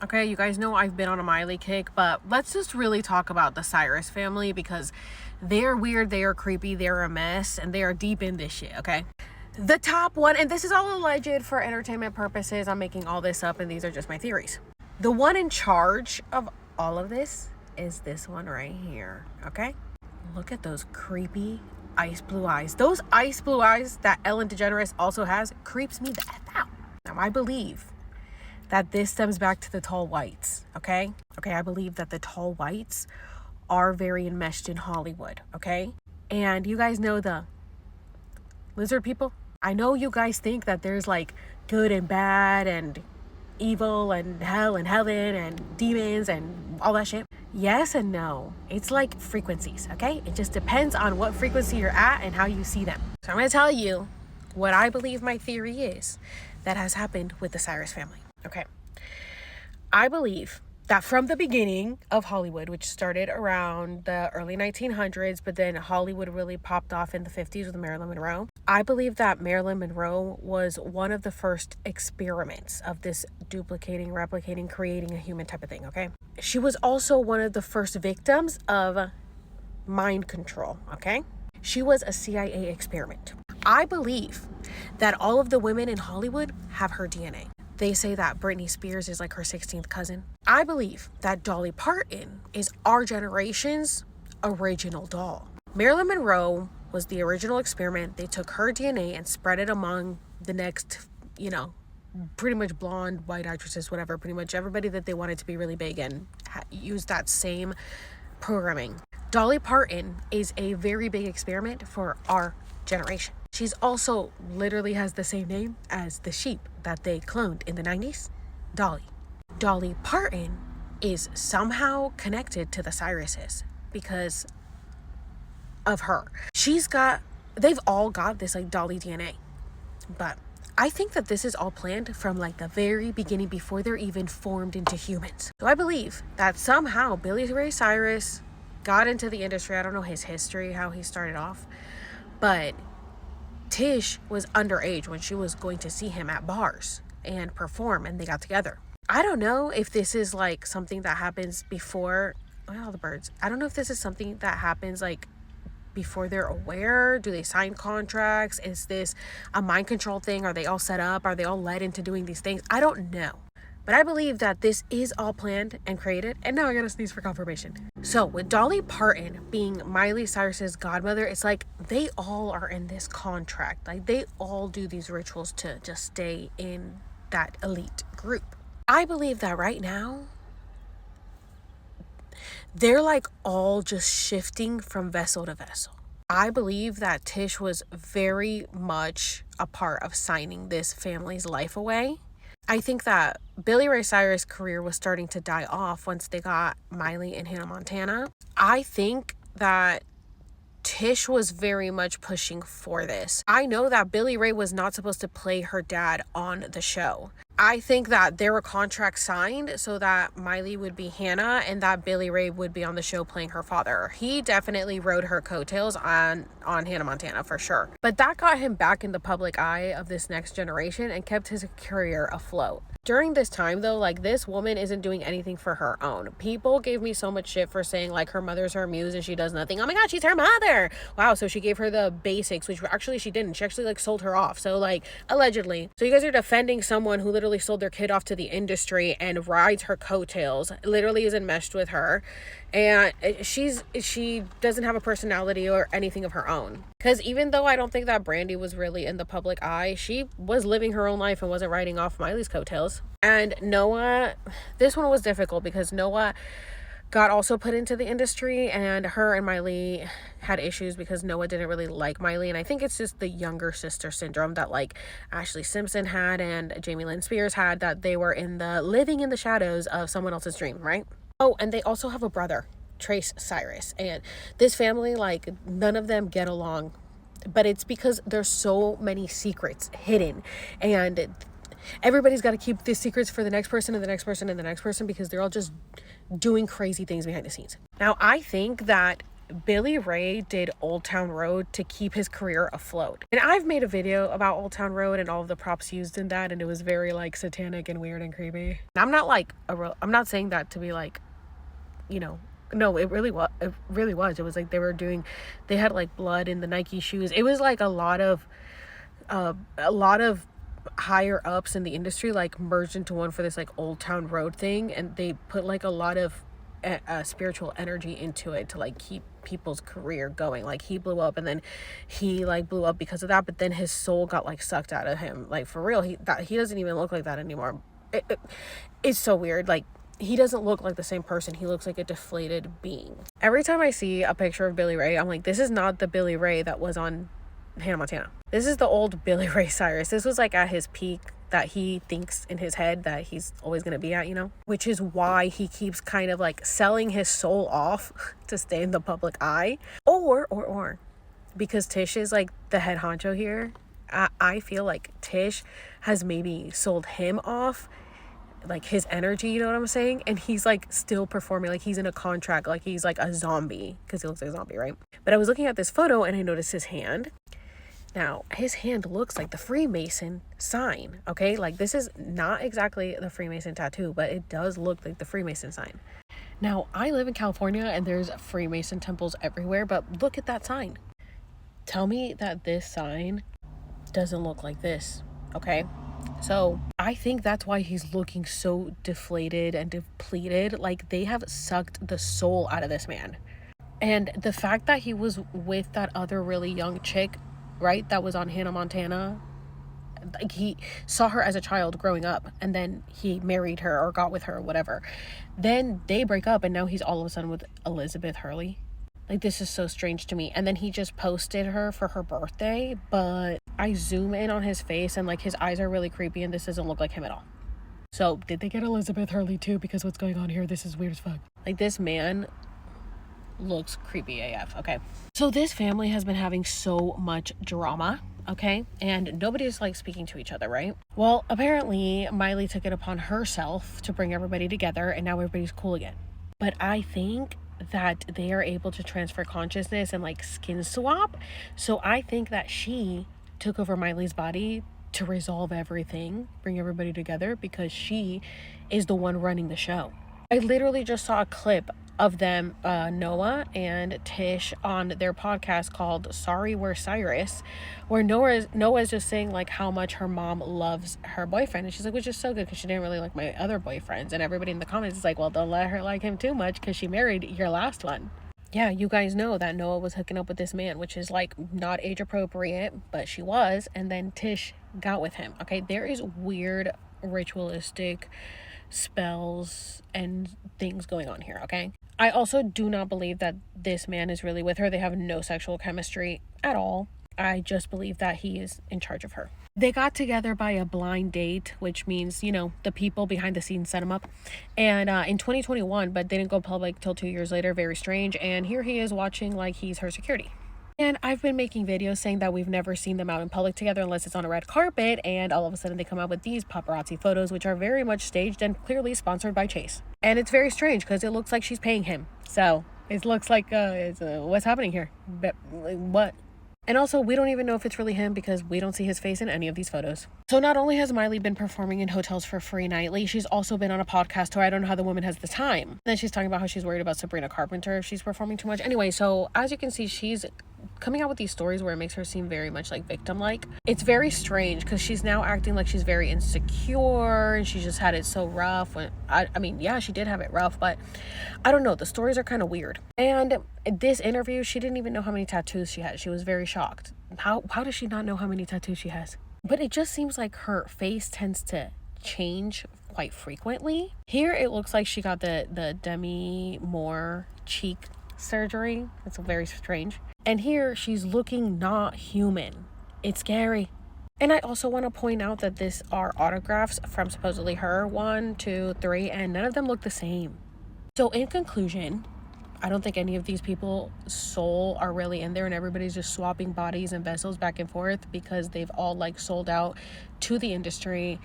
Okay, you guys know I've been on a Miley kick, but let's just really talk about the Cyrus family because they're weird, they are creepy, they're a mess, and they are deep in this shit, okay? The top one, and this is all alleged for entertainment purposes, I'm making all this up and these are just my theories. The one in charge of all of this is this one right here, okay? Look at those creepy ice blue eyes. Those ice blue eyes that Ellen DeGeneres also has creeps me the F out. Now, I believe that this stems back to the tall whites, okay? Okay, I believe that the tall whites are very enmeshed in Hollywood, okay? And you guys know the lizard people? I know you guys think that there's like good and bad and evil and hell and heaven and demons and all that shit. Yes and no. It's like frequencies, okay? It just depends on what frequency you're at and how you see them. So I'm gonna tell you what I believe my theory is that has happened with the Cyrus family. Okay, I believe that from the beginning of Hollywood, which started around the early 1900s, but then Hollywood really popped off in the 50s with Marilyn Monroe. I believe that Marilyn Monroe was one of the first experiments of this duplicating, replicating, creating a human type of thing, okay? She was also one of the first victims of mind control, okay? She was a CIA experiment. I believe that all of the women in Hollywood have her DNA. They say that Britney Spears is like her 16th cousin. I believe that Dolly Parton is our generation's original doll. Marilyn Monroe was the original experiment. They took her DNA and spread it among the next, pretty much blonde, white actresses, whatever, pretty much everybody that they wanted to be really big and used that same programming. Dolly Parton is a very big experiment for our generation. She's also literally has the same name as the sheep that they cloned in the 90s, Dolly. Dolly Parton is somehow connected to the Cyruses because of her. They've all got this like Dolly DNA, but I think that this is all planned from like the very beginning before they're even formed into humans. So I believe that somehow Billy Ray Cyrus got into the industry. I don't know his history, how he started off, but Tish was underage when she was going to see him at bars and perform, and they got together. I don't know if this is like something that happens before. Look at all the birds. I don't know if this is something that happens like before they're aware. Do they sign contracts? Is this a mind control thing? Are they all set up? Are they all led into doing these things? I don't know. But I believe that this is all planned and created. And now I gotta sneeze for confirmation. So with Dolly Parton being Miley Cyrus's godmother, it's like they all are in this contract. Like they all do these rituals to just stay in that elite group. I believe that right now, they're like all just shifting from vessel to vessel. I believe that Tish was very much a part of signing this family's life away. I think that Billy Ray Cyrus' career was starting to die off once they got Miley in Hannah Montana. I think that Tish was very much pushing for this. I know that Billy Ray was not supposed to play her dad on the show. I think that there were contracts signed so that Miley would be Hannah and that Billy Ray would be on the show playing her father. He definitely rode her coattails on Hannah Montana for sure. But that got him back in the public eye of this next generation and kept his career afloat. During this time though, like this woman isn't doing anything for her own. People gave me so much shit for saying like her mother's her muse and she does nothing. Oh my god, she's her mother. Wow, so she gave her the basics, which actually she didn't. She actually like sold her off. So like allegedly. So you guys are defending someone who literally sold their kid off to the industry and rides her coattails, literally is enmeshed with her, and she doesn't have a personality or anything of her own. Because even though I don't think that Brandy was really in the public eye, she was living her own life and wasn't riding off Miley's coattails. And Noah, this one was difficult because Noah got also put into the industry and her and Miley had issues because Noah didn't really like Miley. And I think it's just the younger sister syndrome that like Ashley Simpson had and Jamie Lynn Spears had, that they were living in the shadows of someone else's dream, right? Oh, and they also have a brother, Trace Cyrus, and this family, like none of them get along, but it's because there's so many secrets hidden and everybody's got to keep these secrets for the next person and the next person and the next person because they're all just doing crazy things behind the scenes. Now, I think that Billy Ray did Old Town Road to keep his career afloat. And I've made a video about Old Town Road and all of the props used in that, and it was very like satanic and weird and creepy. And I'm not like I'm not saying that to be like, you know, no, it really was. It really was. It was like they had like blood in the Nike shoes. It was like a lot of higher ups in the industry like merged into one for this like Old Town Road thing, and they put like a lot of spiritual energy into it to like keep people's career going. Like he blew up, and then he like blew up because of that, but then his soul got like sucked out of him. Like for real, he doesn't even look like that anymore. It's so weird. Like he doesn't look like the same person. He looks like a deflated being. Every time I see a picture of Billy Ray, I'm like, this is not the Billy Ray that was on Hannah Montana. This is the old Billy Ray Cyrus. This was like at his peak that he thinks in his head that he's always going to be at, you know, which is why he keeps kind of like selling his soul off to stay in the public eye, or because Tish is like the head honcho here. I feel like Tish has maybe sold him off, like his energy, you know what I'm saying? And he's like still performing like he's in a contract, like he's like a zombie, because he looks like a zombie, right? But I was looking at this photo and I noticed his hand. Now, his hand looks like the Freemason sign, okay? Like, this is not exactly the Freemason tattoo, but it does look like the Freemason sign. Now, I live in California, and there's Freemason temples everywhere, but look at that sign. Tell me that this sign doesn't look like this, okay? So, I think that's why he's looking so deflated and depleted. Like, they have sucked the soul out of this man. And the fact that he was with that other really young chick, right, that was on Hannah Montana, like he saw her as a child growing up, and then he married her or got with her or whatever, then they break up, and now he's all of a sudden with Elizabeth Hurley. Like, this is so strange to me. And then he just posted her for her birthday, but I zoom in on his face and like his eyes are really creepy, and this doesn't look like him at all. So did they get Elizabeth Hurley too? Because what's going on here, this is weird as fuck. Like, this man looks creepy AF, okay? So this family has been having so much drama, okay? And nobody's like speaking to each other, right? Well, apparently Miley took it upon herself to bring everybody together, and now everybody's cool again. But I think that they are able to transfer consciousness and like skin swap. So I think that she took over Miley's body to resolve everything, bring everybody together, because she is the one running the show. I literally just saw a clip of them, Noah and Tish, on their podcast called Sorry We're Cyrus, where Noah's just saying like how much her mom loves her boyfriend, and she's like, which is so good because she didn't really like my other boyfriends, and everybody in the comments is like, well, don't let her like him too much because she married your last one. Yeah, you guys know that Noah was hooking up with this man, which is like not age appropriate, but she was, and then Tish got with him. Okay, there is weird ritualistic spells and things going on here, okay? I also do not believe that this man is really with her. They have no sexual chemistry at all. I just believe that he is in charge of her. They got together by a blind date, which means, you know, the people behind the scenes set him up. And in 2021, but they didn't go public till 2 years later. Very strange. And here he is watching like he's her security. And I've been making videos saying that we've never seen them out in public together unless it's on a red carpet, and all of a sudden they come out with these paparazzi photos, which are very much staged and clearly sponsored by Chase. And it's very strange because it looks like she's paying him. So it looks like, what's happening here? But, what? And also, we don't even know if it's really him because we don't see his face in any of these photos. So not only has Miley been performing in hotels for free nightly, she's also been on a podcast tour. I don't know how the woman has the time. Then she's talking about how she's worried about Sabrina Carpenter if she's performing too much. Anyway, so as you can see, she's coming out with these stories where it makes her seem very much like victim-like. It's very strange because she's now acting like she's very insecure and she just had it so rough. When I mean, yeah, she did have it rough, but I don't know. The stories are kind of weird. And this interview, she didn't even know how many tattoos she had. She was very shocked. How does she not know how many tattoos she has? But it just seems like her face tends to change quite frequently. Here, it looks like she got the Demi Moore cheek surgery. It's very strange. And here, she's looking not human. It's scary. And I also want to point out that these are autographs from supposedly her, 1, 2, 3, and none of them look the same. So in conclusion, I don't think any of these people's soul are really in there, and everybody's just swapping bodies and vessels back and forth because they've all like sold out to the industry.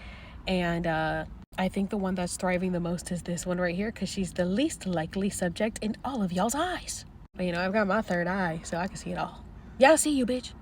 And I think the one that's thriving the most is this one right here because she's the least likely subject in all of y'all's eyes. But you know, I've got my third eye, so I can see it all. Yeah, I see you, bitch.